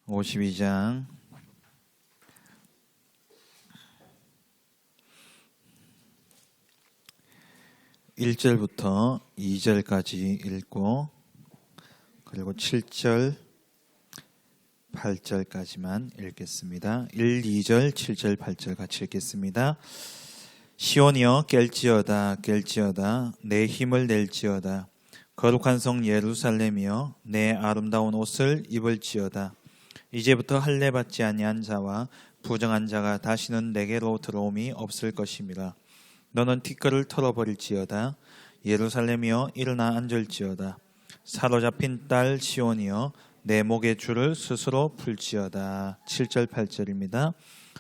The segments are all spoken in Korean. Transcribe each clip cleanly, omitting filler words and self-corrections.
52장 1절부터 2절까지 읽고 그리고 7절, 8절까지만 읽겠습니다. 1, 2절, 7절, 8절 같이 읽겠습니다. 시온이여 깰지어다 깰지어다 내 힘을 낼지어다 거룩한 성 예루살렘이여 내 아름다운 옷을 입을지어다 이제부터 할례 받지 아니한 자와 부정한 자가 다시는 내게로 들어옴이 없을 것임이라. 너는 티끌을 털어버릴지어다 예루살렘이여 일어나 앉을지어다 사로잡힌 딸 시온이여 내 목의 줄을 스스로 풀지어다. 7절 8절입니다.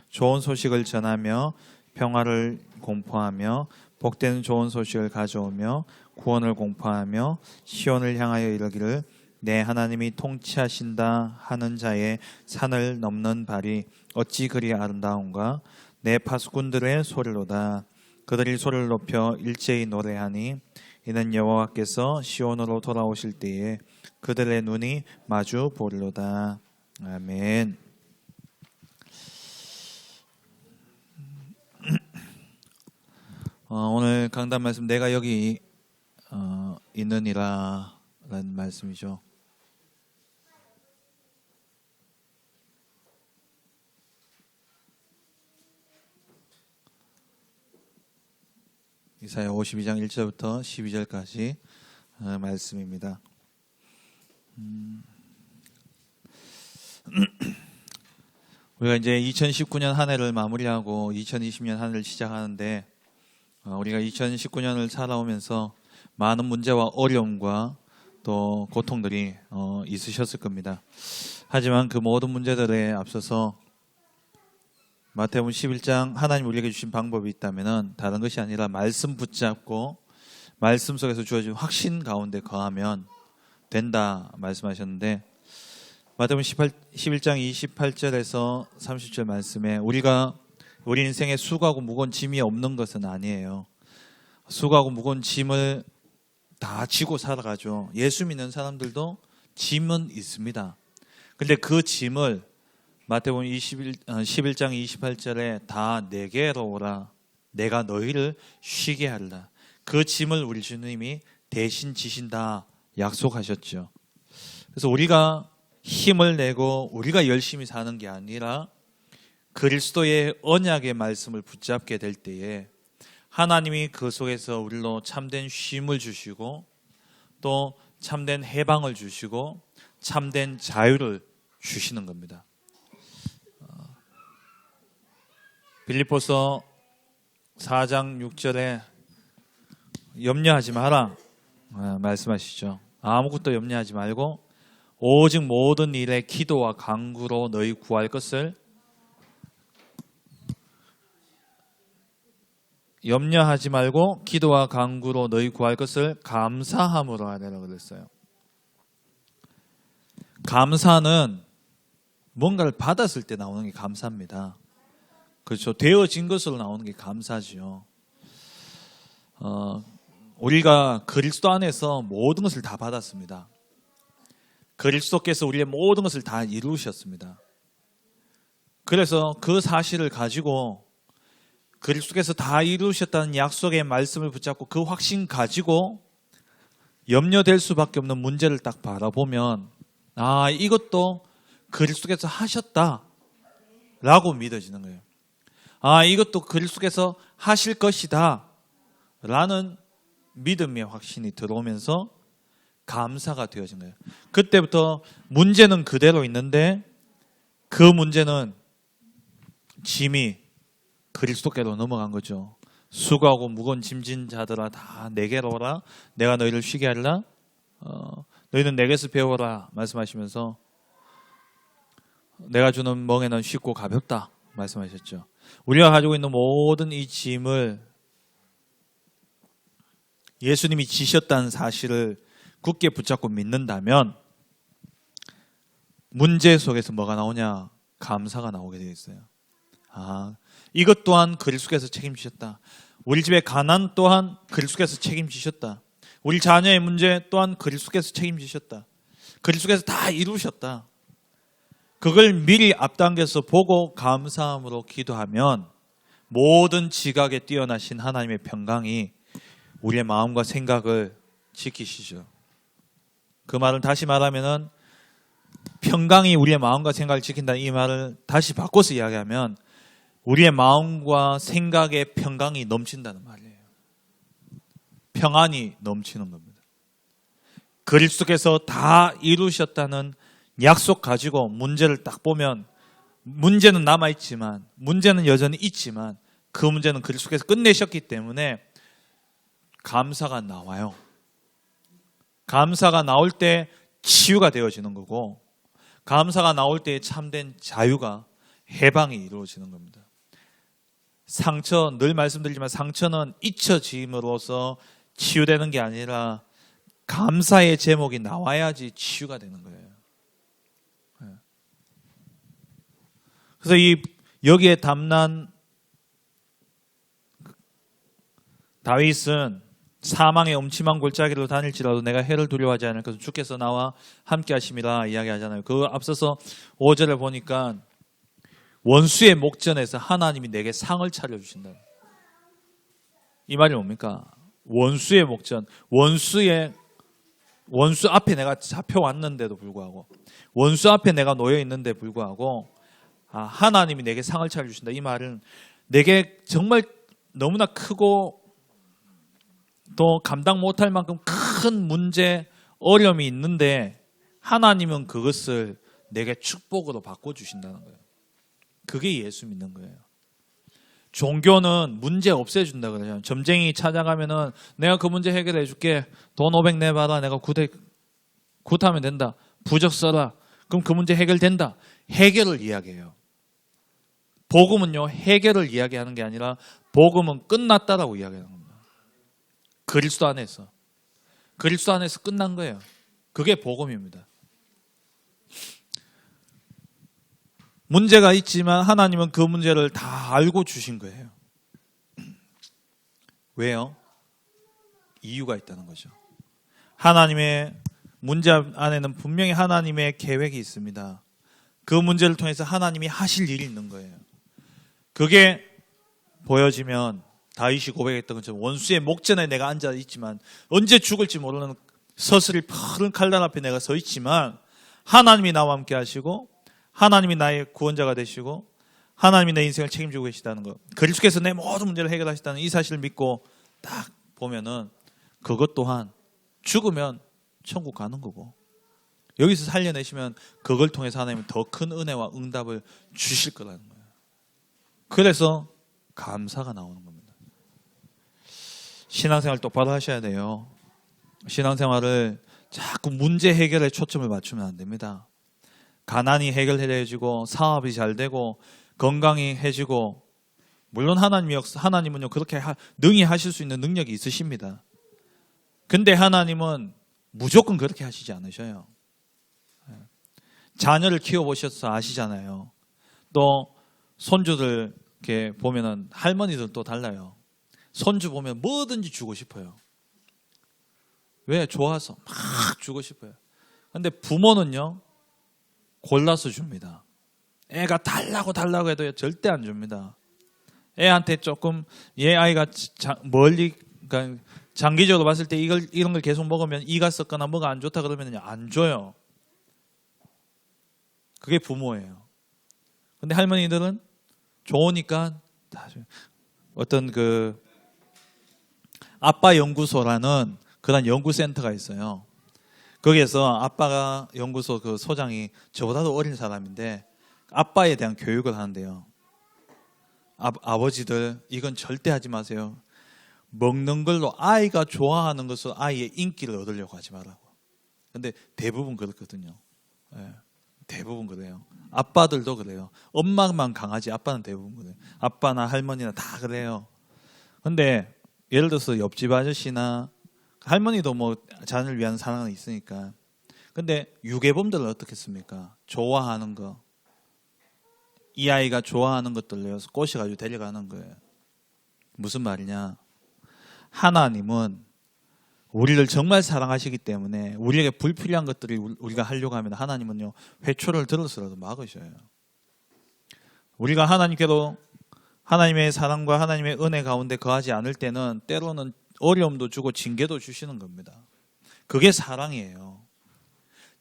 좋은 소식을 전하며 평화를 공포하며 복된 좋은 소식을 가져오며 구원을 공포하며 시온을 향하여 이르기를 내 하나님이 통치하신다 하는 자의 산을 넘는 발이 어찌 그리 아름다운가. 내 파수꾼들의 소리로다. 그들이 소리를 높여 일제히 노래하니 이는 여호와께서 시온으로 돌아오실 때에 그들의 눈이 마주 보리로다. 아멘. 오늘 강단 말씀 내가 여기 있느니라 라는 말씀이죠. 이사야 52장 1절부터 12절까지 말씀입니다. 우리가 이제 2019년 한 해를 마무리하고 2020년 한 해를 시작하는데 우리가 2019년을 살아오면서 많은 문제와 어려움과 또 고통들이 있으셨을 겁니다. 하지만 그 모든 문제들에 앞서서 마태복음 11장 하나님 우리에게 주신 방법이 있다면 다른 것이 아니라 말씀 붙잡고 말씀 속에서 주어진 확신 가운데 거하면 된다 말씀하셨는데 마태복음 11장 28절에서 30절 말씀에 우리 인생에 수고하고 무거운 짐이 없는 것은 아니에요. 수고하고 무거운 짐을 다 지고 살아가죠. 예수 믿는 사람들도 짐은 있습니다. 근데 그 짐을 마태복음 11장 28절에 다 내게로 오라. 내가 너희를 쉬게 하리라. 그 짐을 우리 주님이 대신 지신다 약속하셨죠. 그래서 우리가 힘을 내고 우리가 열심히 사는 게 아니라 그리스도의 언약의 말씀을 붙잡게 될 때에 하나님이 그 속에서 우리로 참된 쉼을 주시고 또 참된 해방을 주시고 참된 자유를 주시는 겁니다. 빌립보서 4장 6절에 염려하지 마라 말씀하시죠. 아무것도 염려하지 말고 오직 모든 일에 기도와 간구로 너희 구할 것을 염려하지 말고 기도와 간구로 너희 구할 것을 감사함으로 하라고 그랬어요. 감사는 뭔가를 받았을 때 나오는 게 감사입니다. 그렇죠. 되어진 것으로 나오는 게 감사죠. 우리가 그리스도 안에서 모든 것을 다 받았습니다. 그리스도께서 우리의 모든 것을 다 이루셨습니다. 그래서 그 사실을 가지고 그리스도께서 다 이루셨다는 약속의 말씀을 붙잡고 그 확신 가지고 염려될 수밖에 없는 문제를 딱 바라보면 이것도 그리스도께서 하셨다 라고 믿어지는 거예요. 이것도 그리스도께서 하실 것이다 라는 믿음의 확신이 들어오면서 감사가 되어진 거예요. 그때부터 문제는 그대로 있는데 그 문제는 짐이 그리스도께로 넘어간 거죠. 수고하고 무거운 짐진 자들아 다 내게로 오라. 내가 너희를 쉬게 하리라. 너희는 내게서 배워라 말씀하시면서 내가 주는 멍에는 쉽고 가볍다 말씀하셨죠. 우리가 가지고 있는 모든 이 짐을 예수님이 지셨다는 사실을 굳게 붙잡고 믿는다면 문제 속에서 뭐가 나오냐? 감사가 나오게 되어 있어요. 이것 또한 그리스도께서 책임지셨다. 우리 집의 가난 또한 그리스도께서 책임지셨다. 우리 자녀의 문제 또한 그리스도께서 책임지셨다. 그리스도께서 다 이루셨다. 그걸 미리 앞당겨서 보고 감사함으로 기도하면 모든 지각에 뛰어나신 하나님의 평강이 우리의 마음과 생각을 지키시죠. 그 말은 다시 말하면은 평강이 우리의 마음과 생각을 지킨다는 이 말을 다시 바꿔서 이야기하면 우리의 마음과 생각에 평강이 넘친다는 말이에요. 평안이 넘치는 겁니다. 그리스도께서 다 이루셨다는 약속 가지고 문제를 딱 보면 문제는 남아있지만, 문제는 여전히 있지만 그 문제는 그리스도께서 끝내셨기 때문에 감사가 나와요. 감사가 나올 때 치유가 되어지는 거고, 감사가 나올 때 참된 자유가, 해방이 이루어지는 겁니다. 상처, 늘 말씀드리지만 상처는 잊혀짐으로써 치유되는 게 아니라 감사의 제목이 나와야지 치유가 되는 거예요. 그래서 여기에 담난 다윗은 사망의 음침한 골짜기로 다닐지라도 내가 해를 두려워하지 않을 것은 주께서 나와 함께 하심이라 이야기하잖아요. 그 앞서서 5절을 보니까 원수의 목전에서 하나님이 내게 상을 차려주신다. 이 말이 뭡니까? 원수의 목전, 원수 앞에 내가 잡혀왔는데도 불구하고, 원수 앞에 내가 놓여 있는데 불구하고 하나님이 내게 상을 차려주신다. 이 말은 내게 정말 너무나 크고 또 감당 못할 만큼 큰 문제, 어려움이 있는데 하나님은 그것을 내게 축복으로 바꿔주신다는 거예요. 그게 예수 믿는 거예요. 종교는 문제 없애준다 그래요. 점쟁이 찾아가면은 내가 그 문제 해결해 줄게. 돈 500 내봐라. 내가 굿하면 된다. 부적 써라. 그럼 그 문제 해결된다. 해결을 이야기해요. 복음은요, 해결을 이야기하는 게 아니라 복음은 끝났다라고 이야기하는 겁니다. 그리스도 안에서 끝난 거예요. 그게 복음입니다. 문제가 있지만 하나님은 그 문제를 다 알고 주신 거예요. 왜요? 이유가 있다는 거죠. 하나님의 문제 안에는 분명히 하나님의 계획이 있습니다. 그 문제를 통해서 하나님이 하실 일이 있는 거예요. 그게 보여지면 다윗이 고백했던 것처럼 원수의 목전에 내가 앉아 있지만, 언제 죽을지 모르는 서슬이 푸른 칼날 앞에 내가 서 있지만 하나님이 나와 함께 하시고 하나님이 나의 구원자가 되시고 하나님이 내 인생을 책임지고 계시다는 것, 그리스도께서 내 모든 문제를 해결하시다는 이 사실을 믿고 딱 보면은 그것 또한 죽으면 천국 가는 거고, 여기서 살려내시면 그걸 통해서 하나님은 더 큰 은혜와 응답을 주실 거라는 거예요. 그래서 감사가 나오는 겁니다. 신앙생활 똑바로 하셔야 돼요. 신앙생활을 자꾸 문제 해결에 초점을 맞추면 안 됩니다. 가난이 해결해지고 사업이 잘 되고 건강이 해지고, 물론 하나님은요 그렇게 능히 하실 수 있는 능력이 있으십니다. 근데 하나님은 무조건 그렇게 하시지 않으셔요. 자녀를 키워보셔서 아시잖아요. 또 손주들 이렇게 보면은 할머니들 또 달라요. 손주 보면 뭐든지 주고 싶어요. 왜? 좋아서 막 주고 싶어요. 근데 부모는요 골라서 줍니다. 애가 달라고 해도 절대 안 줍니다. 애한테 조금 얘 아이가 멀리, 그러니까 장기적으로 봤을 때 이런 걸 계속 먹으면 이가 썩거나 뭐가 안 좋다 그러면 안 줘요. 그게 부모예요. 근데 할머니들은 좋으니까 다 줘요. 어떤 그 아빠 연구소라는 그런 연구센터가 있어요. 거기에서 아빠가 연구소 그 소장이 저보다도 어린 사람인데 아빠에 대한 교육을 하는데요. 아버지들 이건 절대 하지 마세요. 먹는 걸로 아이가 좋아하는 것으로 아이의 인기를 얻으려고 하지 말라고. 근데 대부분 그렇거든요. 네, 대부분 그래요. 아빠들도 그래요. 엄마만 강하지 아빠는 대부분 그래요. 아빠나 할머니나 다 그래요. 근데 예를 들어서 옆집 아저씨나 할머니도 뭐 자녀를 위한 사랑은 있으니까. 근데 유괴범들은 어떻겠습니까? 좋아하는 거, 이 아이가 좋아하는 것들을 우리를 정말 사랑하시기 때문에 우리에게 불필요한 것들을 우리가 하려고 하면 하나님은요, 회초를 들어서라도 막으셔요. 우리가 하나님께로 하나님의 사랑과 하나님의 은혜 가운데 거하지 않을 때는 때로는 어려움도 주고 징계도 주시는 겁니다. 그게 사랑이에요.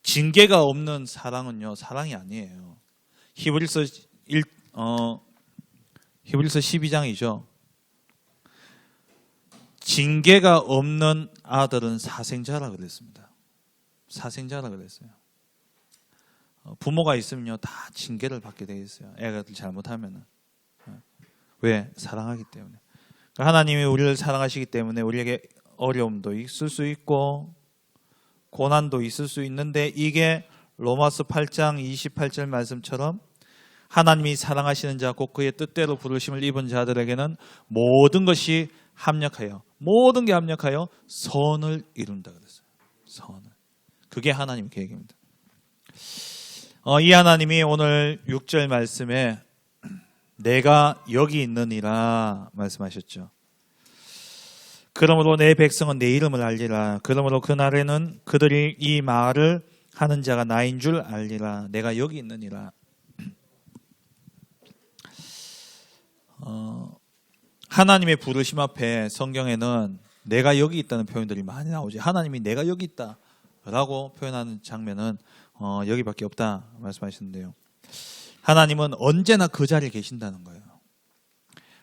징계가 없는 사랑은요, 사랑이 아니에요. 히브리서 12장이죠. 징계가 없는 아들은 사생자라 그랬습니다. 사생자라 그랬어요. 부모가 있으면요, 다 징계를 받게 돼 있어요. 애가 잘못하면은. 왜? 사랑하기 때문에. 하나님이 우리를 사랑하시기 때문에 우리에게 어려움도 있을 수 있고 고난도 있을 수 있는데, 이게 로마서 8장 28절 말씀처럼 하나님이 사랑하시는 자 곧 그의 뜻대로 부르심을 입은 자들에게는 모든 것이 합력하여, 모든 게 합력하여 선을 이룬다 그랬어요. 선을. 그게 하나님 계획입니다. 이 하나님이 오늘 6절 말씀에 내가 여기 있느니라 말씀하셨죠. 그러므로 내 백성은 내 이름을 알리라. 그러므로 그날에는 그들이 이 말을 하는 자가 나인 줄 알리라. 내가 여기 있느니라. 하나님의 부르심 앞에 성경에는 내가 여기 있다는 표현들이 많이 나오죠. 하나님이 내가 여기 있다라고 표현하는 장면은 여기밖에 없다 말씀하시는데요. 하나님은 언제나 그 자리에 계신다는 거예요.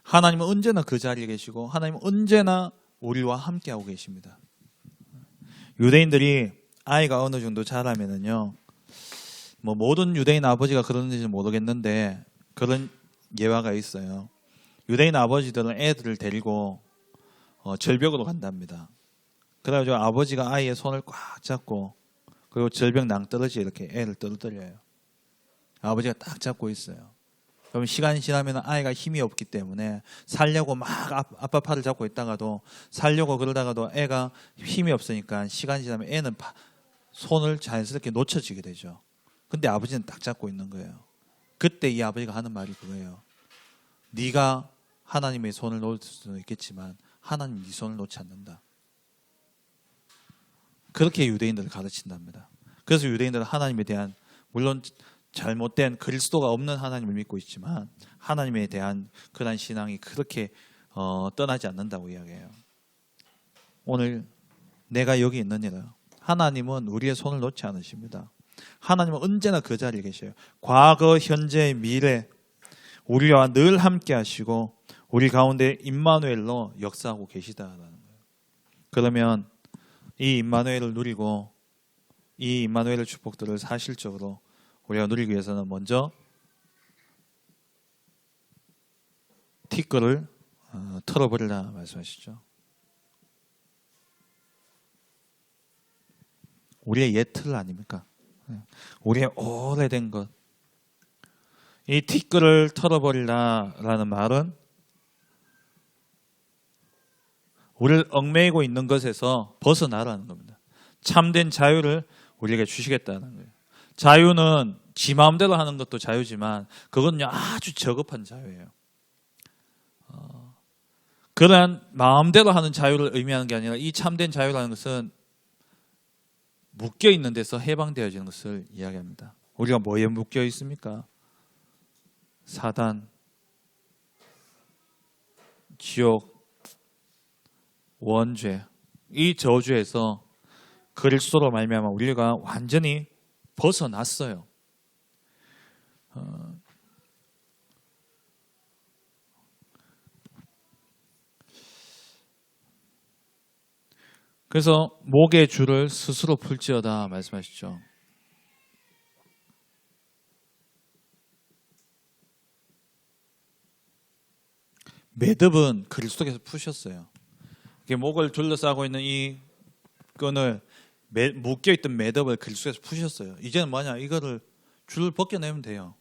하나님은 언제나 그 자리에 계시고 하나님은 언제나 우리와 함께하고 계십니다. 유대인들이 아이가 어느 정도 자라면은요, 뭐 모든 유대인 아버지가 그러는지는 모르겠는데 그런 예화가 있어요. 유대인 아버지들은 애들을 데리고 절벽으로 간답니다. 그래가지고 아버지가 아이의 손을 꽉 잡고 그리고 절벽 낭떠러지 이렇게 애를 떨어뜨려요. 아버지가 딱 잡고 있어요. 그럼 시간이 지나면 아이가 힘이 없기 때문에 살려고 막 아빠 팔을 잡고 있다가도, 살려고 그러다가도 애가 힘이 없으니까 시간이 지나면 애는 손을 자연스럽게 놓쳐지게 되죠. 근데 아버지는 딱 잡고 있는 거예요. 그때 이 아버지가 하는 말이 그거예요. 네가 하나님의 손을 놓을 수는 있겠지만 하나님 네 손을 놓지 않는다. 그렇게 유대인들을 가르친답니다. 그래서 유대인들은 하나님에 대한, 물론 잘못된 그리스도가 없는 하나님을 믿고 있지만 하나님에 대한 그런 신앙이 그렇게 떠나지 않는다고 이야기해요. 오늘 내가 여기 있느니라. 하나님은 우리의 손을 놓지 않으십니다. 하나님은 언제나 그 자리에 계셔요. 과거, 현재, 미래 우리와 늘 함께 하시고 우리 가운데 임마누엘로 역사하고 계시다라는 거예요. 그러면 이 임마누엘을 누리고 이 임마누엘의 축복들을 사실적으로 우리가 누리기 위해서는 먼저 티끌을 털어버리라 말씀하시죠. 우리의 옛 틀 아닙니까? 우리의 오래된 것. 이 티끌을 털어버리라라는 말은 우리를 얽매이고 있는 것에서 벗어나라는 겁니다. 참된 자유를 우리에게 주시겠다는 거예요. 자유는 지 마음대로 하는 것도 자유지만 그건요 아주 저급한 자유예요. 그러한 마음대로 하는 자유를 의미하는 게 아니라 이 참된 자유라는 것은 묶여 있는 데서 해방되어지는 것을 이야기합니다. 우리가 뭐에 묶여 있습니까? 사단, 지옥, 원죄, 이 저주에서 그리스도로 말미암아 우리가 완전히 벗어났어요. 그래서 목의 줄을 스스로 풀지어다 말씀하시죠. 매듭은 그리스도께서 푸셨어요. 목을 둘러싸고 있는 이 끈을 묶여있던 매듭을 그리스도께서 푸셨어요. 이제는 뭐냐, 이거를 줄을 벗겨내면 돼요.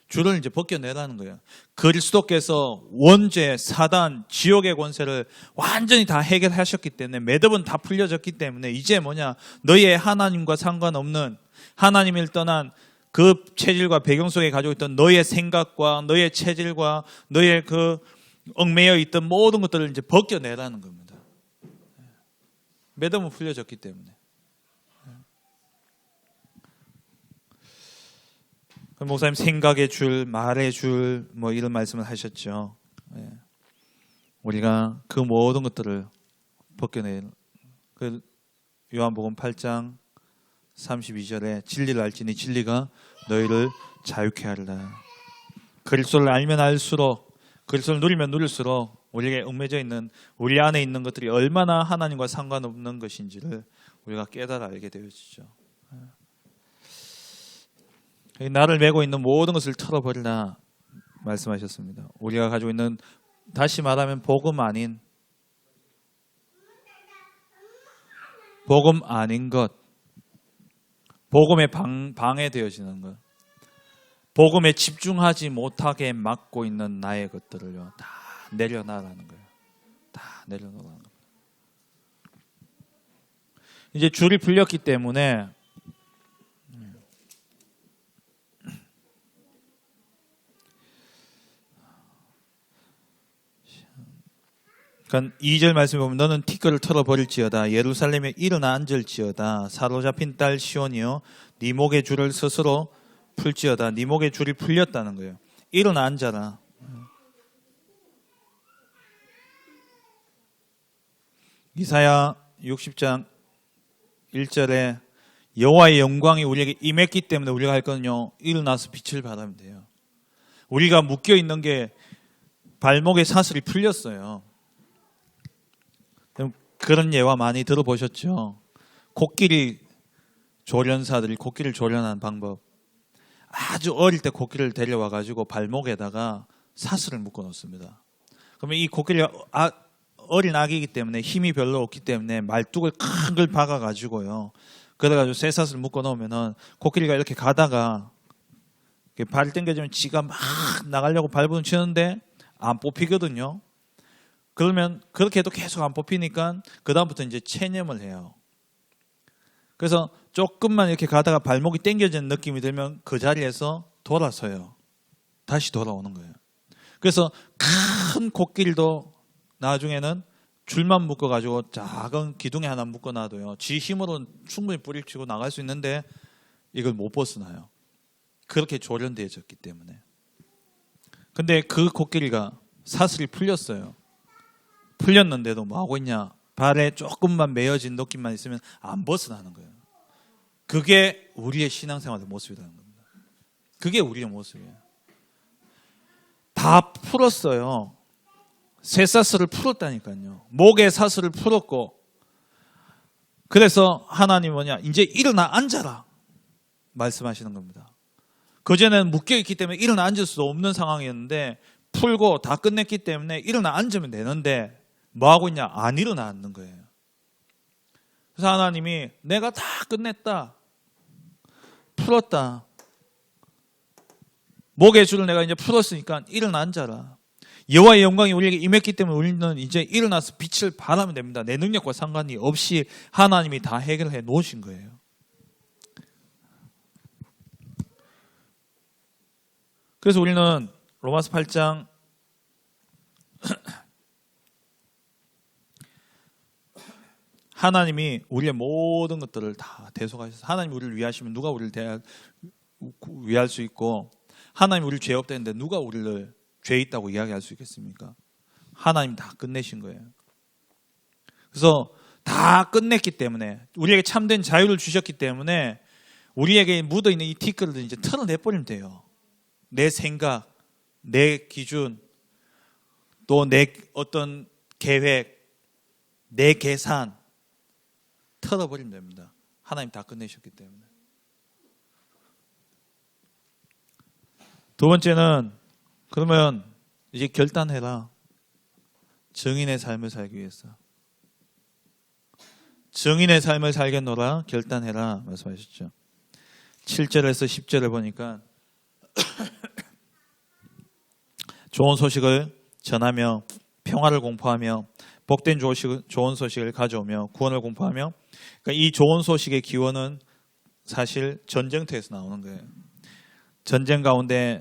줄을 이제 벗겨내라는 거예요. 그리스도께서 원죄, 사단, 지옥의 권세를 완전히 다 해결하셨기 때문에, 매듭은 다 풀려졌기 때문에 이제 뭐냐, 너희의 하나님과 상관없는, 하나님을 떠난 그 체질과 배경 속에 가지고 있던 너희의 생각과 너희의 체질과 너희의 그 얽매여 있던 모든 것들을 이제 벗겨내라는 겁니다. 매듭은 풀려졌기 때문에. 목사님 생각의 줄, 말의 줄, 뭐 이런 말씀을 하셨죠. 우리가 그 모든 것들을 벗겨낼 그 요한복음 8장 32절에 진리를 알지니 진리가 너희를 자유케 하리라. 그리스도를 알면 알수록, 그리스도를 누리면 누릴수록 우리에게 얽매져 있는, 우리 안에 있는 것들이 얼마나 하나님과 상관없는 것인지를 우리가 깨달아 알게 되어지죠. 나를 메고 있는 모든 것을 털어버리라 말씀하셨습니다. 우리가 가지고 있는, 다시 말하면 복음 아닌 것, 복음에 방해되어지는 것, 복음에 집중하지 못하게 막고 있는 나의 것들을요, 다 내려놔라는 거예요. 다 내려놓으라는 겁니다. 이제 줄이 풀렸기 때문에 그러니까 2절 말씀에 보면 너는 티끌을 털어버릴지어다. 예루살렘에 일어나 앉을지어다. 사로잡힌 딸 시온이여 네 목의 줄을 스스로 풀지어다. 네 목의 줄이 풀렸다는 거예요. 일어나 앉아라. 이사야 60장 1절에 여호와의 영광이 우리에게 임했기 때문에 우리가 할 거는요, 일어나서 빛을 발하면 돼요. 우리가 묶여있는 게 발목의 사슬이 풀렸어요. 그런 예화 많이 들어보셨죠? 코끼리 조련사들이 코끼리를 조련하는 방법. 아주 어릴 때 코끼리를 데려와가지고 발목에다가 사슬을 묶어 놓습니다. 그러면 이 코끼리가 어린 아기이기 때문에 힘이 별로 없기 때문에 말뚝을 큰 걸 박아가지고요. 그래가지고 쇠사슬을 묶어 놓으면은 코끼리가 이렇게 가다가 발이 당겨지면 지가 막 나가려고 발부는 치는데 안 뽑히거든요. 그러면 그렇게 해도 계속 안 뽑히니까 그 다음부터 이제 체념을 해요. 그래서 조금만 이렇게 가다가 발목이 당겨지는 느낌이 들면 그 자리에서 돌아서요. 다시 돌아오는 거예요. 그래서 큰 코끼리도 나중에는 줄만 묶어가지고 작은 기둥에 하나 묶어놔도요, 지 힘으로는 충분히 뿌리치고 나갈 수 있는데 이걸 못 벗어나요. 그렇게 조련되어졌기 때문에. 근데 그 코끼리가 사슬이 풀렸어요. 풀렸는데도 뭐 하고 있냐? 발에 조금만 매어진 느낌만 있으면 안 벗어나는 거예요. 그게 우리의 신앙생활의 모습이라는 겁니다. 그게 우리의 모습이에요. 다 풀었어요. 쇠사슬을 풀었다니까요. 목의 사슬을 풀었고, 그래서 하나님 뭐냐? 이제 일어나 앉아라 말씀하시는 겁니다. 그전에는 묶여있기 때문에 일어나 앉을 수 없는 상황이었는데 풀고 다 끝냈기 때문에 일어나 앉으면 되는데 뭐 하고 있냐? 안 일어나 앉는 거예요. 그래서 하나님이 내가 다 끝냈다, 풀었다, 목의 줄을 내가 이제 풀었으니까 일어나 앉아라. 여호와의 영광이 우리에게 임했기 때문에 우리는 이제 일어나서 빛을 발하면 됩니다. 내 능력과 상관이 없이 하나님이 다 해결해 놓으신 거예요. 그래서 우리는 로마서 8장 하나님이 우리의 모든 것들을 다 대속하셔서, 하나님이 우리를 위하시면 누가 우리를 위할 수 있고, 하나님이 우리를 죄 없다 했는데 누가 우리를 죄 있다고 이야기할 수 있겠습니까? 하나님이 다 끝내신 거예요. 그래서 다 끝냈기 때문에, 우리에게 참된 자유를 주셨기 때문에 우리에게 묻어있는 이 티끌을 이제 털어내버리면 돼요. 내 생각, 내 기준, 또 내 어떤 계획, 내 계산 털어버리면 됩니다. 하나님 다 끝내셨기 때문에. 두 번째는, 그러면 이제 결단해라. 증인의 삶을 살기 위해서. 증인의 삶을 살겠노라 결단해라 말씀하셨죠. 7절에서 10절을 보니까 좋은 소식을 전하며 평화를 공포하며 복된 좋은 소식을 가져오며 구원을 공포하며, 그러니까 이 좋은 소식의 기원은 사실 전쟁터에서 나오는 거예요. 전쟁 가운데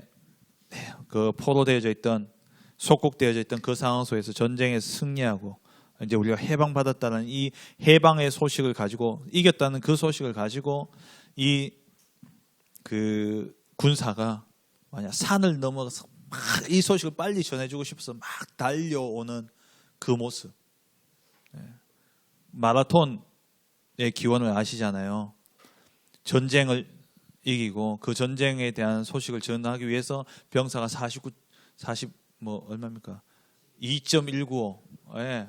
그 포로되어져 있던, 속국되어져 있던 그 상황 속에서 전쟁에서 승리하고 이제 우리가 해방받았다는 이 해방의 소식을 가지고, 이겼다는 그 소식을 가지고 이 그 군사가 만약 산을 넘어서 막 이 소식을 빨리 전해주고 싶어서 막 달려오는 그 모습. 마라톤의 기원을 아시잖아요. 전쟁을 이기고 그 전쟁에 대한 소식을 전하기 위해서 병사가 40 뭐 얼마입니까? 2.195. 예.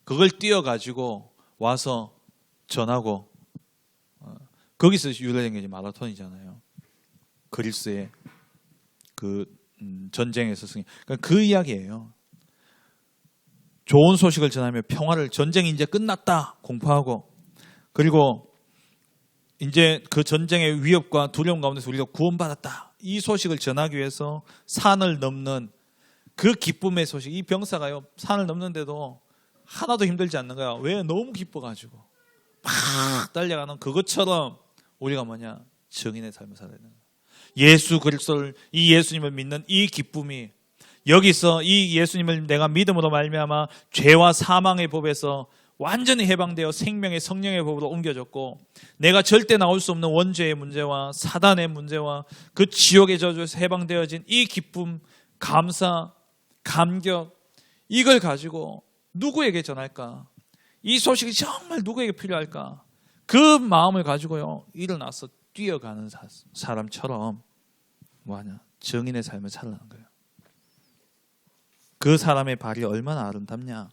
그걸 뛰어가지고 와서 전하고, 거기서 유래된 게 이제 마라톤이잖아요. 그리스의 그 전쟁에서 승리. 그러니까 그 이야기예요. 좋은 소식을 전하며 평화를, 전쟁이 이제 끝났다 공포하고, 그리고 이제 그 전쟁의 위협과 두려움 가운데서 우리가 구원받았다, 이 소식을 전하기 위해서 산을 넘는 그 기쁨의 소식. 이 병사가요, 산을 넘는데도 하나도 힘들지 않는 거야. 왜? 너무 기뻐가지고 막 달려가는 그것처럼 우리가 뭐냐? 증인의 삶을 살아야 되는 거야. 예수 그리스도를, 이 예수님을 믿는 이 기쁨이, 여기서 이 예수님을 내가 믿음으로 말미암아 죄와 사망의 법에서 완전히 해방되어 생명의 성령의 법으로 옮겨졌고, 내가 절대 나올 수 없는 원죄의 문제와 사단의 문제와 그 지옥의 저주에서 해방되어진 이 기쁨, 감사, 감격, 이걸 가지고 누구에게 전할까? 이 소식이 정말 누구에게 필요할까? 그 마음을 가지고요, 일어나서 뛰어가는 사람처럼 뭐하냐? 증인의 삶을 살라는 거예요. 그 사람의 발이 얼마나 아름답냐?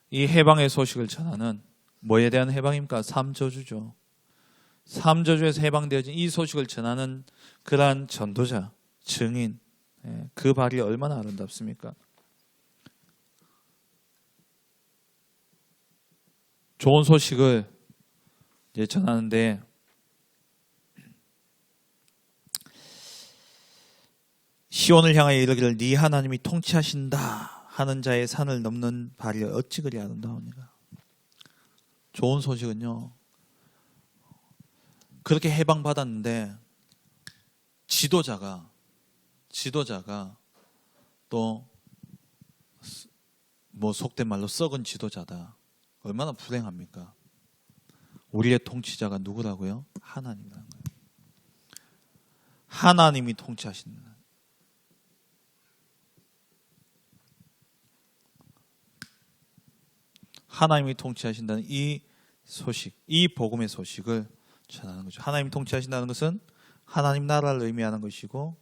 이 해방의 소식을 전하는, 뭐에 대한 해방입니까? 삼저주죠. 삼저주에서 해방되어진 이 소식을 전하는 그러한 전도자, 증인, 그 발이 얼마나 아름답습니까? 좋은 소식을 이제 전하는데, 시온을 향하여 이르기를 네 하나님이 통치하신다 하는 자의 산을 넘는 발이 어찌 그리 아름다우니까. 좋은 소식은요, 그렇게 해방받았는데 지도자가 또 뭐 속된 말로 썩은 지도자다. 얼마나 불행합니까? 우리의 통치자가 누구라고요? 하나님이라는 거예요. 하나님이 통치하신다. 하나님이 통치하신다는 이 소식, 이 복음의 소식을 전하는 거죠. 하나님이 통치하신다는 것은 하나님 나라를 의미하는 것이고,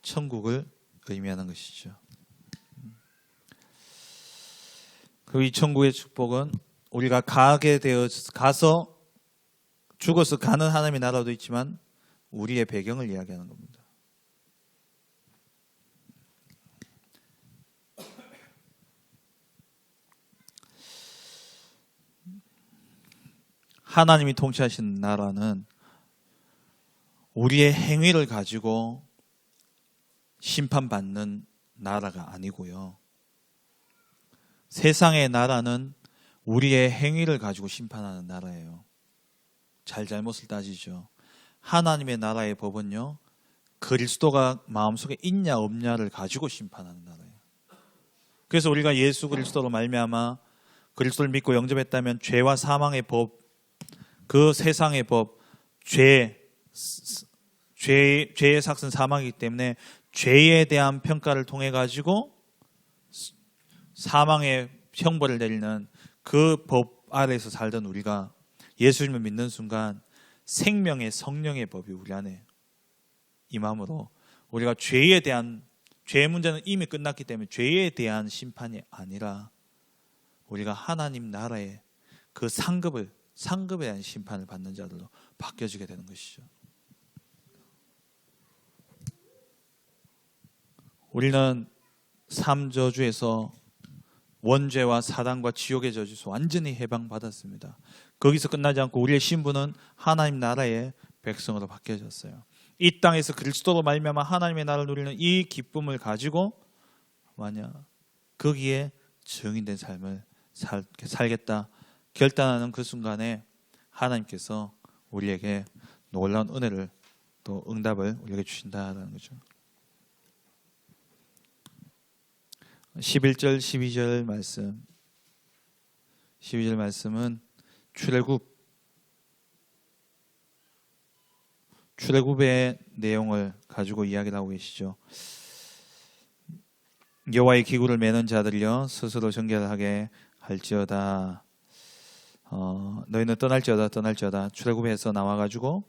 천국을 의미하는 것이죠. 그리고 이 천국의 축복은 우리가 가서 죽어서 가는 하나님의 나라도 있지만 우리의 배경을 이야기하는 겁니다. 하나님이 통치하신 나라는 우리의 행위를 가지고 심판받는 나라가 아니고요. 세상의 나라는 우리의 행위를 가지고 심판하는 나라예요. 잘잘못을 따지죠. 하나님의 나라의 법은요, 그리스도가 마음속에 있냐 없냐를 가지고 심판하는 나라예요. 그래서 우리가 예수 그리스도로 말미암아 그리스도를 믿고 영접했다면 죄와 사망의 법, 그 세상의 법, 죄의 삭은 사망이기 때문에 죄에 대한 평가를 통해 가지고 사망의 형벌을 내리는 그 법 아래에서 살던 우리가 예수님을 믿는 순간 생명의 성령의 법이 우리 안에 임함으로 우리가 죄에 대한, 죄 문제는 이미 끝났기 때문에 죄에 대한 심판이 아니라 우리가 하나님 나라의 그 상급에 대한 심판을 받는 자들로 바뀌어지게 되는 것이죠. 우리는 삼저주에서 원죄와 사단과 지옥의 저주에서 완전히 해방받았습니다. 거기서 끝나지 않고 우리의 신분은 하나님 나라의 백성으로 바뀌어졌어요. 이 땅에서 그리스도로 말미암아 하나님의 나라를 누리는 이 기쁨을 가지고 만약 거기에 증인된 삶을 살겠다 결단하는 그 순간에 하나님께서 우리에게 놀라운 은혜를 또 응답을 우리에게 주신다라는 거죠. 11절 12절 말씀. 12절 말씀은 출애굽의 내용을 가지고 이야기를 하고 계시죠. 여호와의 기구를 매는 자들이여 스스로 정결하게 할지어다. 너희는 떠날지어다. 출애굽에서 나와가지고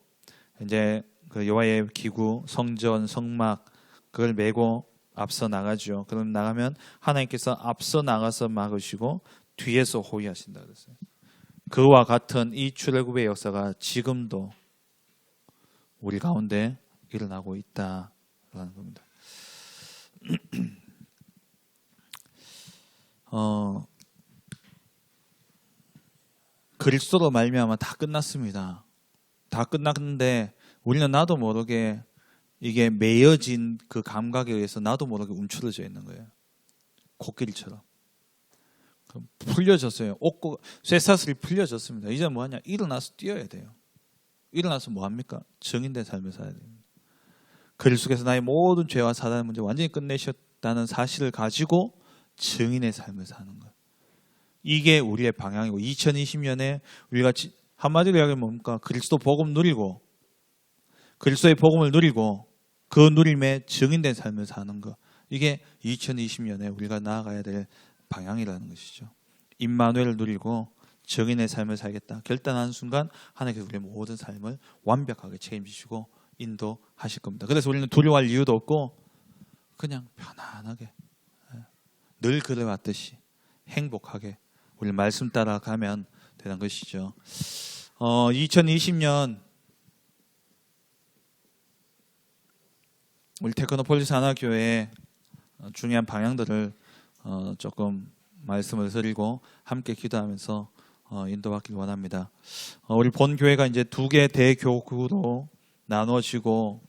이제 그 여호와의 기구, 성전, 성막 그걸 메고 앞서 나가죠. 그럼 나가면 하나님께서 앞서 나가서 막으시고 뒤에서 호위하신다 그랬어요. 그와 같은 이 출애굽의 역사가 지금도 우리 가운데 일어나고 있다라는 겁니다. 그리스도로 말미암아 다 끝났습니다. 다 끝났는데 우리는 나도 모르게 이게 매여진 그 감각에 의해서 나도 모르게 움츠러져 있는 거예요. 코끼리처럼. 풀려졌어요. 쇠사슬이 풀려졌습니다. 이제 뭐하냐? 일어나서 뛰어야 돼요. 일어나서 뭐합니까? 정인된 삶을 살아야 됩니다. 그리스도께서 나의 모든 죄와 사단의 문제 완전히 끝내셨다는 사실을 가지고 정인의 삶을 사는 거예요. 이게 우리의 방향이고 2020년에 우리가 한마디로 이야기하면 뭡니까? 그리스도 복음 누리고 그리스도의 복음을 누리고 그 누림에 정인된 삶을 사는 것. 이게 2020년에 우리가 나아가야 될 방향이라는 것이죠. 임마누엘을 누리고 정인의 삶을 살겠다. 결단하는 순간 하나님께서 우리의 모든 삶을 완벽하게 책임지시고 인도하실 겁니다. 그래서 우리는 두려워할 이유도 없고 그냥 편안하게 늘 그래왔듯이 행복하게 우리 말씀 따라가면 되는 것이죠. 2020년 우리 테크노폴리스 하나교회의 중요한 방향들을 조금 말씀을 드리고 함께 기도하면서 인도받기를 원합니다. 우리 본 교회가 이제 두 개 대교구로 나누어지고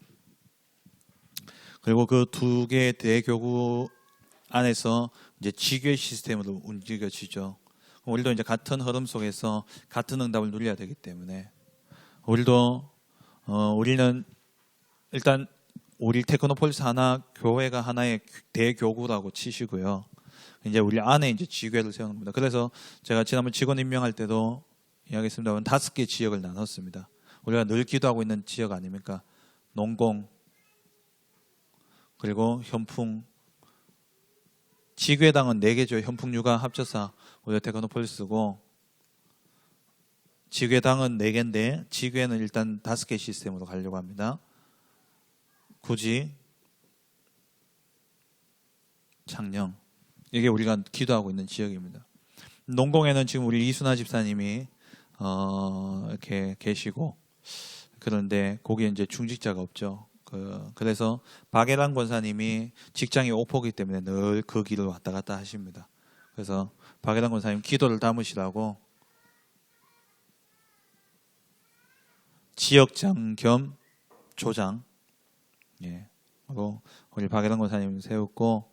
그리고 그 두 개 대교구 안에서 이제 지교회 시스템으로 움직여지죠. 우리도 이제 같은 흐름 속에서 같은 응답을 누려야 되기 때문에 우리는 일단 우리 테크노폴리스 하나 교회가 하나의 대교구라고 치시고요. 이제 우리 안에 이제 지교회를 세우는 겁니다. 그래서 제가 지난번 직원 임명할 때도 이야기했습니다만 5개 지역을 나눴습니다. 우리가 늘 기도하고 있는 지역 아닙니까? 농공 그리고 현풍 지교회당은 4개죠. 현풍 육아 합쳐서 우리 테크노폴리스고 지교회당은 4개인데 지교회는 일단 5개 시스템으로 가려고 합니다. 굳이 창녕 이게 우리가 기도하고 있는 지역입니다. 농공에는 지금 우리 이순아 집사님이 이렇게 계시고 그런데 거기에 이제 중직자가 없죠. 그래서 박예란 권사님이 직장이 오포기 때문에 늘 그 길을 왔다 갔다 하십니다. 그래서 박예란 권사님 기도를 담으시라고 지역장 겸 조장 하고 우리 박예란 권사님 세웠고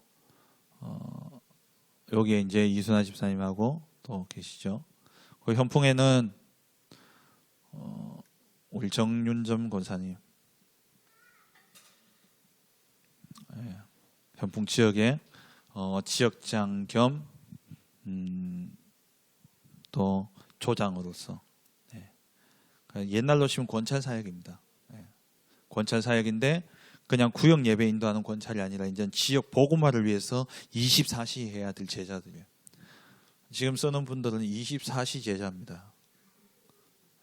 여기에 이제 이순아 집사님하고 또 계시죠. 그 현풍에는 우리 정윤점 권사님 현풍 지역에 지역장 겸 또 조장으로서 옛날로 치면 권찰 사역입니다. 권찰 사역인데 그냥 구역 예배 인도하는 권찰이 아니라 이제 지역 복음화를 위해서 24시 해야 될 제자들이에요. 지금 쓰는 분들은 24시 제자입니다.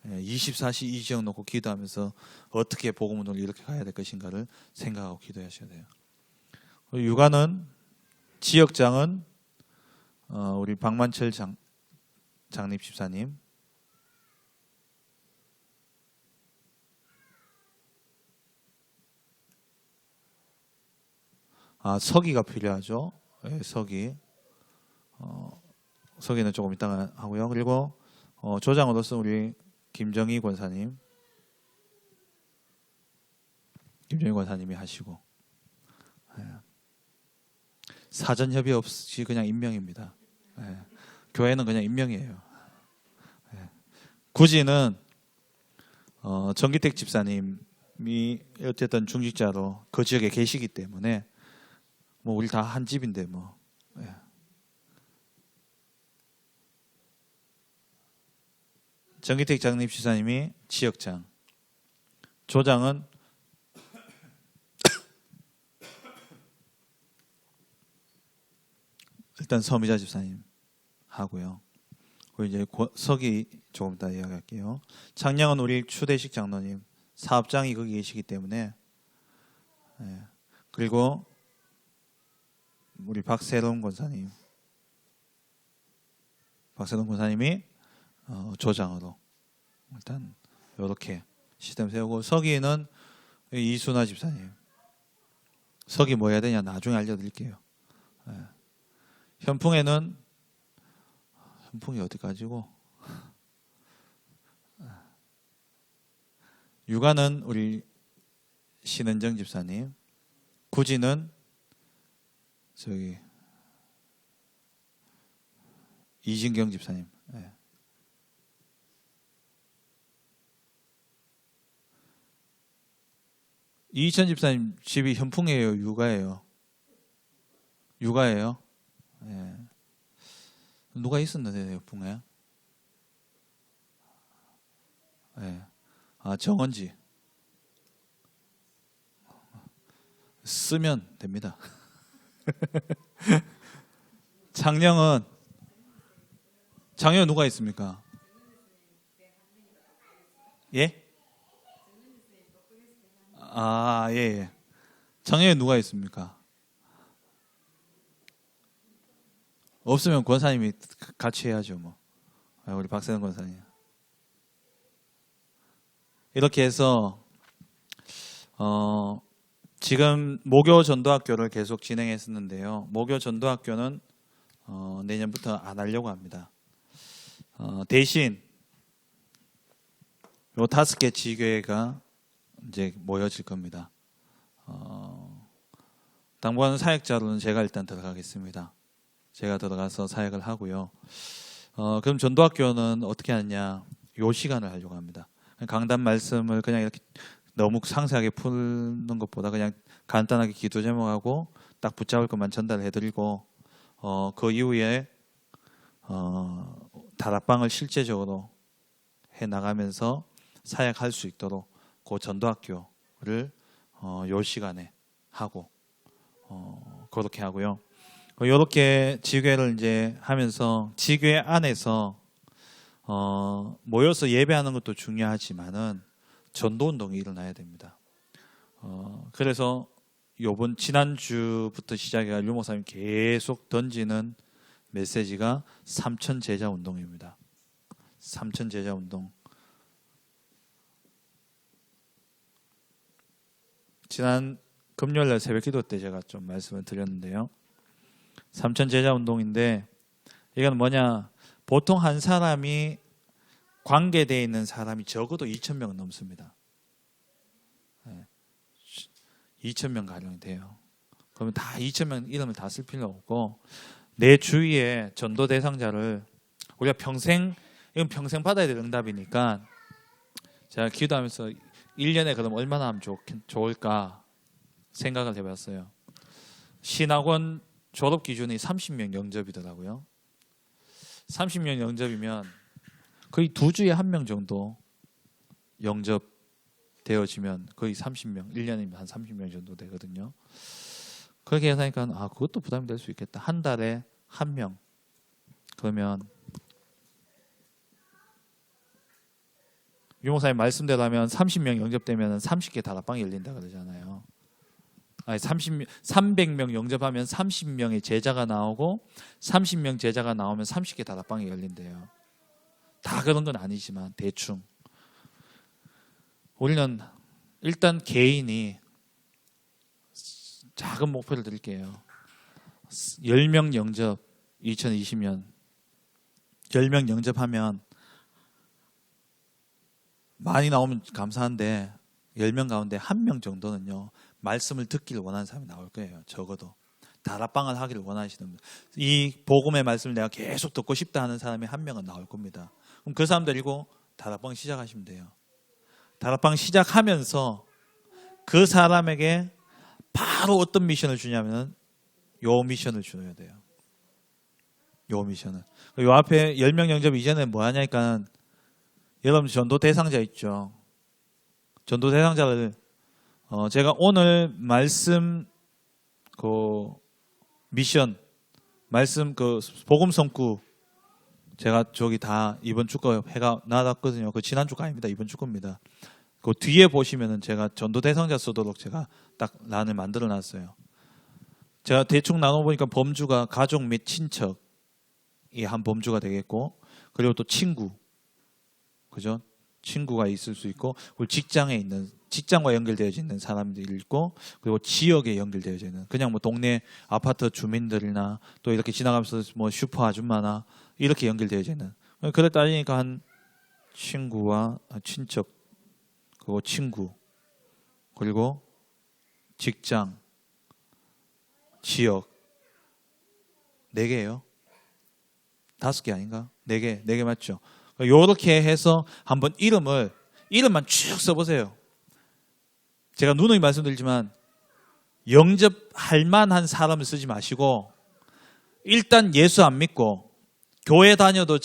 24시 이 지역 놓고 기도하면서 어떻게 복음을 이렇게 가야 될 것인가를 생각하고 기도하셔야 돼요. 육아는 지역장은 우리 박만철 장립 집사님 서기가 필요하죠. 서기 서기는 조금 이따가 하고요. 그리고 조장으로서 우리 김정희 권사님이 하시고 사전 협의 없이 그냥 임명입니다. 교회는 그냥 임명이에요. 구지는 정기택 집사님 어쨌든 중직자로 그 지역에 계시기 때문에 뭐 우리 다 한 집인데 뭐. 예. 정기택 장립 지사님이 지역장, 조장은 일단 서미자 집사님 하고요. 그리고 이제 서기 조금 이따 이야기할게요. 창녕은 우리 추대식 장로님, 사업장이 거기 계시기 때문에. 예. 그리고 우리 박세롬 권사님, 박세롬 권사님이 조장으로 일단 이렇게 시스템 세우고, 서기는 이순아 집사님. 서기 뭐 해야 되냐 나중에 알려드릴게요. 예. 현풍에는 현풍이 어디까지고, 육아는 우리 신은정 집사님, 구지는 저기 이진경 집사님. 예. 이희천 집사님 집이 현풍이에요, 육아예요? 육아예요. 예. 누가 있었는데 현풍에? 예. 아, 정원지 쓰면 됩니다. 창녕은 누가 있습니까? 예? 아, 예, 예. 창녕에 누가 있습니까? 없으면 권사님이 같이 해야죠, 뭐. 우리 박세는 권사님. 이렇게 해서 지금 모교 전도학교를 계속 진행했었는데요. 모교 전도학교는 내년부터 안 하려고 합니다. 대신 요 5개 지교회가 이제 모여질 겁니다. 당부하는 사역자로는 제가 일단 들어가겠습니다. 제가 들어가서 사역을 하고요. 그럼 전도학교는 어떻게 하느냐? 요 시간을 하려고 합니다. 강단 말씀을 그냥 이렇게 너무 상세하게 푸는 것보다 그냥 간단하게 기도 제목하고 딱 붙잡을 것만 전달해드리고, 그 이후에 다락방을 실제적으로 해 나가면서 사역할 수 있도록 그 전도학교를 요 시간에 하고 그렇게 하고요. 이렇게 지교회를 이제 하면서 지교회 안에서 모여서 예배하는 것도 중요하지만은 전도 운동이 일어나야 됩니다. 그래서 요번 지난주부터 시작해가 유 목사님 계속 던지는 메시지가 삼천 제자 운동입니다. 삼천 제자 운동. 지난 금요일날 새벽기도 때 제가 좀 말씀을 드렸는데요. 삼천 제자 운동인데 이건 뭐냐? 보통 한 사람이 관계되어 있는 사람이 적어도 2,000명은 넘습니다. 2,000명 가량이 돼요. 그러면 다 2,000명 이름을 다 쓸 필요 없고, 내 주위에 전도 대상자를 우리가 이건 평생 받아야 될 응답이니까 제가 기도하면서 1년에 그럼 얼마나 하면 좋을까 생각을 해봤어요. 신학원 졸업 기준이 30명 영접이더라고요. 30명 영접이면 거의 2주에 1명 정도 영접되어지면 거의 30명, 1년이면 한 30명 정도 되거든요. 그렇게 하니까 그것도 부담이 될 수 있겠다. 한 달에 1명. 그러면 유 목사님 말씀대로 하면 30명 영접되면 30개 다락방이 열린다 그러잖아요. 300명 영접하면 30명의 제자가 나오고 30명 제자가 나오면 30개 다락방이 열린대요. 다 그런 건 아니지만 대충. 우리는 일단 개인이 작은 목표를 드릴게요. 10명 영접 2020년 10명 영접하면 많이 나오면 감사한데 10명 가운데 1명 정도는요 말씀을 듣기를 원하는 사람이 나올 거예요. 적어도 다락방을 하기를 원하시는 분, 이 복음의 말씀을 내가 계속 듣고 싶다 하는 사람이 1명은 나올 겁니다. 그럼 그 사람 데리고 다락방 시작하시면 돼요. 다락방 시작하면서 그 사람에게 바로 어떤 미션을 주냐면 요 미션을 줘야 돼요. 요 미션을. 요 앞에 10명 영접 이전에 뭐 하냐니까 여러분 전도 대상자 있죠. 전도 대상자를 제가 오늘 말씀 그 미션 말씀 그 복음 성구 제가 저기 다 이번 주 거 해가 나왔거든요. 그 지난주 거 아닙니다. 이번 주 겁니다. 그 뒤에 보시면은 제가 전도 대상자 쓰도록 제가 딱 란을 만들어 놨어요. 제가 대충 나눠보니까 범주가 가족 및 친척이 한 범주가 되겠고, 그리고 또 친구, 그죠? 친구가 있을 수 있고, 그리고 직장에 있는, 직장과 연결되어져 있는 사람들이 있고, 그리고 지역에 연결되어져 있는, 그냥 뭐 동네 아파트 주민들이나 또 이렇게 지나가면서 뭐 슈퍼 아줌마나 이렇게 연결되어져 있는. 그래 따지니까 한 친구와 친척, 그리고 친구, 그리고 직장, 지역, 4개예요. 5개 아닌가? 4개 맞죠? 요렇게 해서 한번 이름만 쭉 써보세요. 제가 누누이 말씀드리지만 영접할 만한 사람을 쓰지 마시고 일단 예수 안 믿고 교회 다녀도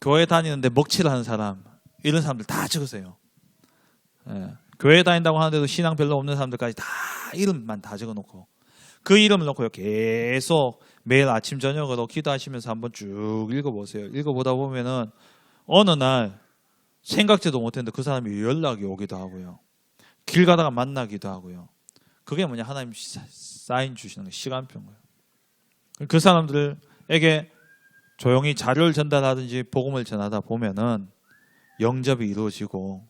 교회 다니는데 먹칠을 하는 사람, 이런 사람들 다 적으세요. 예. 교회 다닌다고 하는데도 신앙 별로 없는 사람들까지 다 이름만 다 적어놓고 그 이름을 놓고요 계속 매일 아침 저녁으로 기도하시면서 한번 쭉 읽어보세요. 읽어보다 보면은 어느 날 생각지도 못했는데 그 사람이 연락이 오기도 하고요. 길 가다가 만나기도 하고요. 그게 뭐냐, 하나님 사인 주시는 거예요. 시간표인 거예요. 그 사람들에게 조용히 자료를 전달하든지 복음을 전하다 보면은 영접이 이루어지고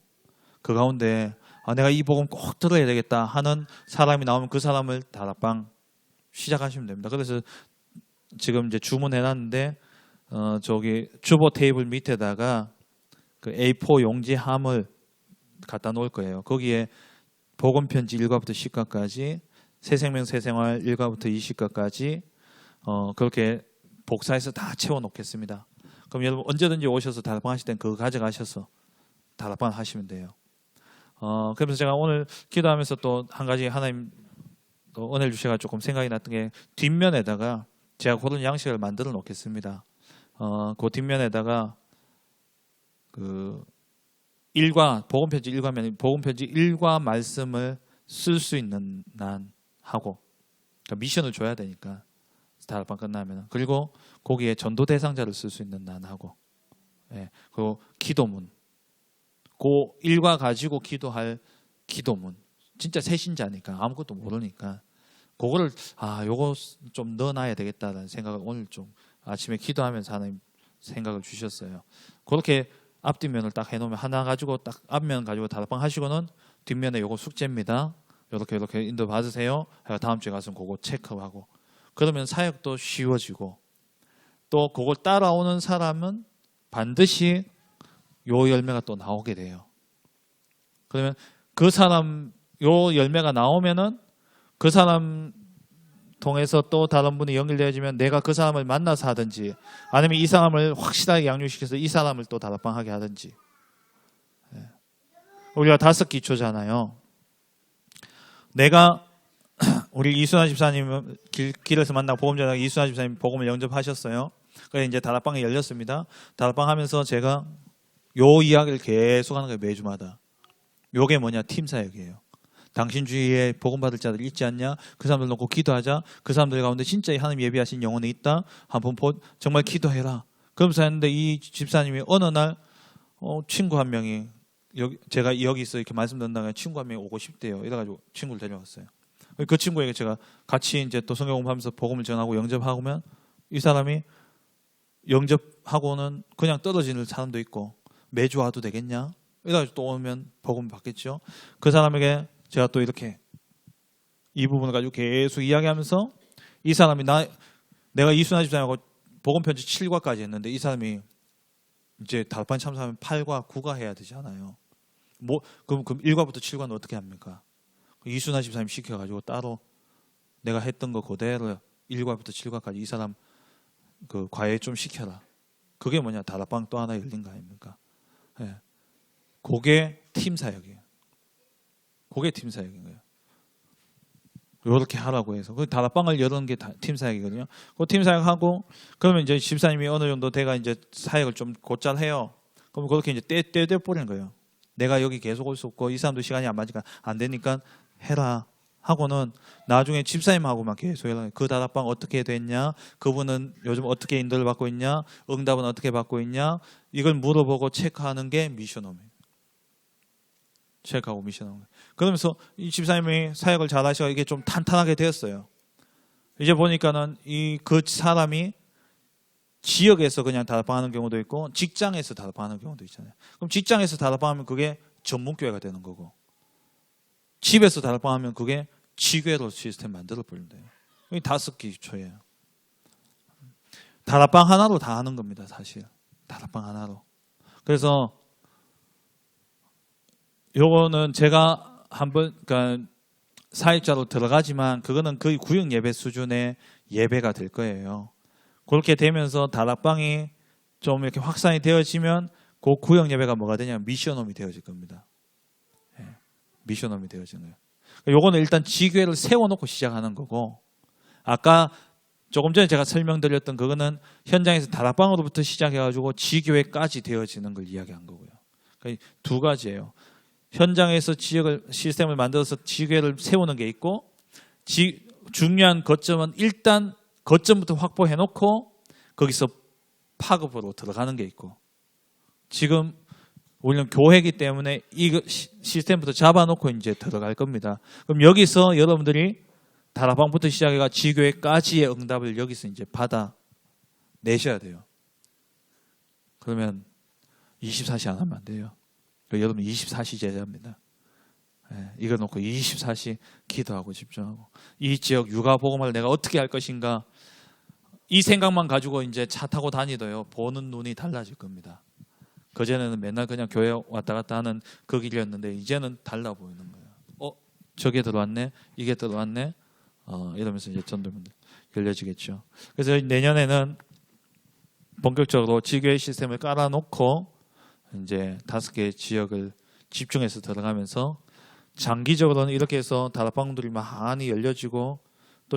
그 가운데 내가 이 복음 꼭 들어야 되겠다 하는 사람이 나오면 그 사람을 다락방 시작하시면 됩니다. 그래서 지금 이제 주문해놨는데 저기 주보 테이블 밑에다가 그 A4 용지함을 갖다 놓을 거예요. 거기에 복음 편지 1과부터 10과까지, 새생명 새생활 1과부터 20과까지 그렇게 복사해서 다 채워 놓겠습니다. 그럼 여러분 언제든지 오셔서 다락방 하실 땐 그거 가져가셔서 다락방 하시면 돼요. 그래서 제가 오늘 기도하면서 또 한 가지 하나님 또 은혜를 주셔가 조금 생각이 났던 게 뒷면에다가 제가 그런 양식을 만들어 놓겠습니다. 그 뒷면에다가 그 1과 복음편지 1과면 복음편지 1과 말씀을 쓸 수 있는 난 하고, 그러니까 미션을 줘야 되니까 다락방 끝나면, 그리고 거기에 전도 대상자를 쓸 수 있는 난 하고, 예, 그리고 기도문, 그 1과 가지고 기도할 기도문, 진짜 새신자니까 아무것도 모르니까 그거를 요거 좀 넣어놔야 되겠다라는 생각을 오늘 좀 아침에 기도하면서 하나님 생각을 주셨어요. 그렇게 앞뒷면을 딱 해놓으면 하나 가지고 딱 앞면 가지고 다락방 하시고는 뒷면에 요거 숙제입니다. 이렇게 인도 받으세요. 다음 주에 가서 그거 체크하고, 그러면 사역도 쉬워지고 또 그걸 따라오는 사람은 반드시 요 열매가 또 나오게 돼요. 그러면 그 사람 요 열매가 나오면은 그 사람 통해서 또 다른 분이 연결되어지면 내가 그 사람을 만나서 하든지 아니면 이 사람을 확실하게 양육시켜서 이 사람을 또 다락방하게 하든지. 우리가 5기초잖아요. 내가 우리 이순환 집사님 길에서 만나고 복음 전하고 이순환 집사님 복음을 영접하셨어요. 그래서 이제 다락방이 열렸습니다. 다락방 하면서 제가 요 이야기를 계속 하는 거예요. 매주마다. 요게 뭐냐, 팀 사역이에요. 당신 주위에 복음 받을 자들 있지 않냐? 그 사람들 놓고 기도하자. 그 사람들 가운데 진짜 하나님 예비하신 영혼이 있다. 한번 정말 기도해라. 그러면서 했는데 이 집사님이 어느 날 친구 한 명이 제가 여기서 이렇게 말씀 듣는다가 친구 한 명이 오고 싶대요. 이래가지고 친구를 데려왔어요. 그 친구에게 제가 같이 이제 또 성경 공부하면서 복음을 전하고 영접하고면 이 사람이 영접하고는 그냥 떨어지는 사람도 있고 매주 와도 되겠냐? 이래가지고 또 오면 복음 받겠죠. 그 사람에게 제가 또 이렇게 이 부분을 가지고 계속 이야기하면서 이 사람이 내가 이순환 집사님하고 복음 편지 7과까지 했는데 이 사람이 이제 다락방 참석하면 8과 9가 해야 되잖아요. 그럼 1과부터 7과는 어떻게 합니까? 이순환 집사님 시켜가지고 따로 내가 했던 거 그대로 1과부터 7과까지 이 사람 그 과외 좀 시켜라. 그게 뭐냐, 다락방 또 하나 열린 거 아닙니까? 예. 그게 팀 사역이에요. 그게 팀 사역인 거예요. 이렇게 하라고 해서 그 다락방을 여는 게 팀 사역이거든요. 그 팀 사역하고 그러면 이제 집사님이 어느 정도 내가 이제 사역을 좀 곧잘 해요. 그럼 그렇게 이제 떼 버리는 거예요. 내가 여기 계속 올 수 없고 이 사람도 시간이 안 맞으니까 안 되니까 해라 하고는 나중에 집사님하고만 계속 연락해요. 그 다락방 어떻게 됐냐? 그분은 요즘 어떻게 인도를 받고 있냐? 응답은 어떻게 받고 있냐? 이걸 물어보고 체크하는 게 미션홈이에요. 체크하고 미션홈. 그러면서 이 집사님이 사역을 잘 하시고 이게 좀 탄탄하게 되었어요. 이제 보니까는 그 사람이 지역에서 그냥 다락방하는 경우도 있고 직장에서 다락방하는 경우도 있잖아요. 그럼 직장에서 다락방하면 그게 전문교회가 되는 거고 집에서 다락방하면 그게 지교회로 시스템 만들어 버리면 돼요. 이게 5기초예요. 다락방 하나로 다 하는 겁니다. 사실 다락방 하나로. 그래서 요거는 제가 한번 그러니까 사역자로 들어가지만 그거는 거의 구역 예배 수준의 예배가 될 거예요. 그렇게 되면서 다락방이 좀 이렇게 확산이 되어지면 그 구역 예배가 뭐가 되냐면 미션홈이 되어질 겁니다. 예, 미션홈이 되어지는 거예요. 요거는 일단 지교회를 세워놓고 시작하는 거고 아까 조금 전에 제가 설명드렸던 그거는 현장에서 다락방으로부터 시작해가지고 지교회까지 되어지는 걸 이야기한 거고요. 그러니까 2가지예요. 현장에서 지역을 시스템을 만들어서 지교회를 세우는 게 있고 중요한 거점은 일단 거점부터 확보해놓고 거기서 파급으로 들어가는 게 있고 지금 우리는 교회이기 때문에 이 시스템부터 잡아놓고 이제 들어갈 겁니다. 그럼 여기서 여러분들이 다락방부터 시작해가 지교회까지의 응답을 여기서 이제 받아 내셔야 돼요. 그러면 24시 안 하면 안 돼요. 여러분 24시 제자입니다. 예, 이거 놓고 24시 기도하고 집중하고 이 지역 육아 복음을 내가 어떻게 할 것인가 이 생각만 가지고 이제 차 타고 다니도요 보는 눈이 달라질 겁니다. 그전에는 맨날 그냥 교회 왔다 갔다 하는 그 길이었는데 이제는 달라 보이는 거예요. 저게 들어왔네, 이게 들어왔네, 이러면서 이제 전도문들 열려지겠죠. 그래서 내년에는 본격적으로 지교회 시스템을 깔아놓고 이제 5개의 지역을 집중해서 들어가면서 장기적으로는 이렇게 해서 다락방들이 많이 열려지고 또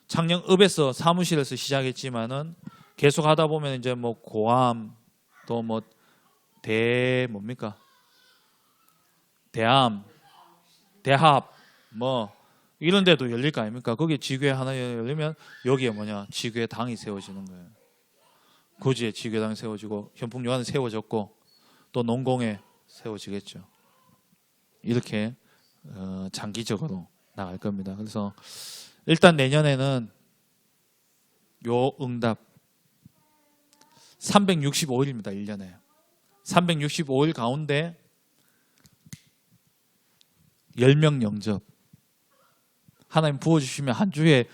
창녕읍에서 사무실에서 시작했지만은 계속 하다 보면 이제 뭐 고암 또 뭐 대암 대합 뭐 이런 데도 열릴 거 아닙니까? 거기에 지교회 하나 열리면 여기에 지교회 당이 세워지는 거예요. 고지에 지교당이 세워지고 현풍요한에 세워졌고 또 농공에 세워지겠죠. 이렇게 장기적으로 나갈 겁니다. 그래서 일단 내년에는 요 응답 365일입니다. 1년에 365일 가운데 10명 영접 하나님 부어주시면 한 주에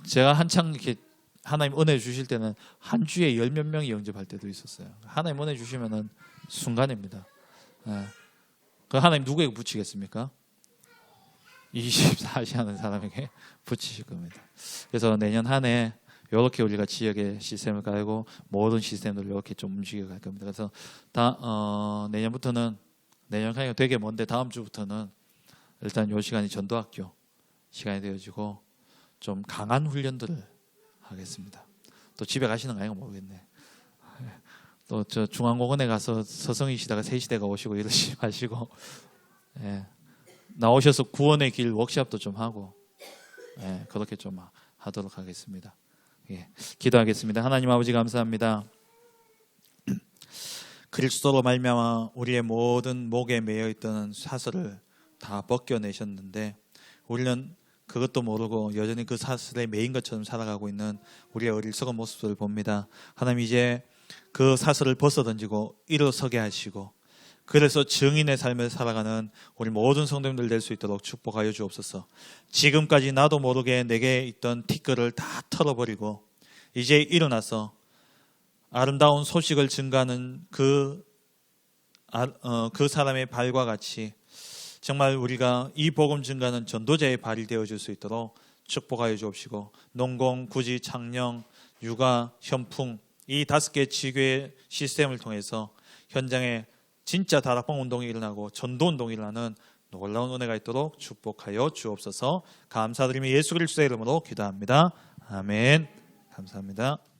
제가 한창 이렇게 하나님 은혜 주실 때는 한 주에 10몇 명이 영접할 때도 있었어요. 하나님 은혜 주시면은 순간입니다. 예. 그 하나님 누구에게 붙이겠습니까? 24시 하는 사람에게 붙이실 겁니다. 그래서 내년 한 해 이렇게 우리가 지역의 시스템을 깔고 모든 시스템들을 이렇게 좀 움직여 갈 겁니다. 그래서 내년부터는 내년까지가 되게 먼데 다음 주부터는 일단 이 시간이 전도학교 시간이 되어지고 좀 강한 훈련들을 하겠습니다. 또 집에 가시는 거 아닌가 모르겠네. 또 저 중앙공원에 가서 서성이시다가 세시대가 오시고 이러시 마시고 예. 나오셔서 구원의 길 워크숍도 좀 하고 예. 그렇게 좀 하도록 하겠습니다. 예. 기도하겠습니다. 하나님 아버지 감사합니다. 그리스도로 말미암아 우리의 모든 목에 매여 있던 사슬을 다 벗겨내셨는데 우리는 그것도 모르고 여전히 그 사슬에 매인 것처럼 살아가고 있는 우리의 어리석은 모습을 봅니다. 하나님 이제 그 사슬을 벗어던지고 일어서게 하시고 그래서 증인의 삶을 살아가는 우리 모든 성도님들 될 수 있도록 축복하여 주옵소서. 지금까지 나도 모르게 내게 있던 티끌을 다 털어버리고 이제 일어나서 아름다운 소식을 증가하는 그 사람의 발과 같이 정말 우리가 이 복음 증가하는 전도자의 발이 되어줄 수 있도록 축복하여 주옵시고 농공, 구지, 창녕, 육아, 현풍 이 5개 지교의 시스템을 통해서 현장에 진짜 다락방 운동이 일어나고 전도 운동이 일어나는 놀라운 은혜가 있도록 축복하여 주옵소서. 감사드리며 예수 그리스도의 이름으로 기도합니다. 아멘. 감사합니다.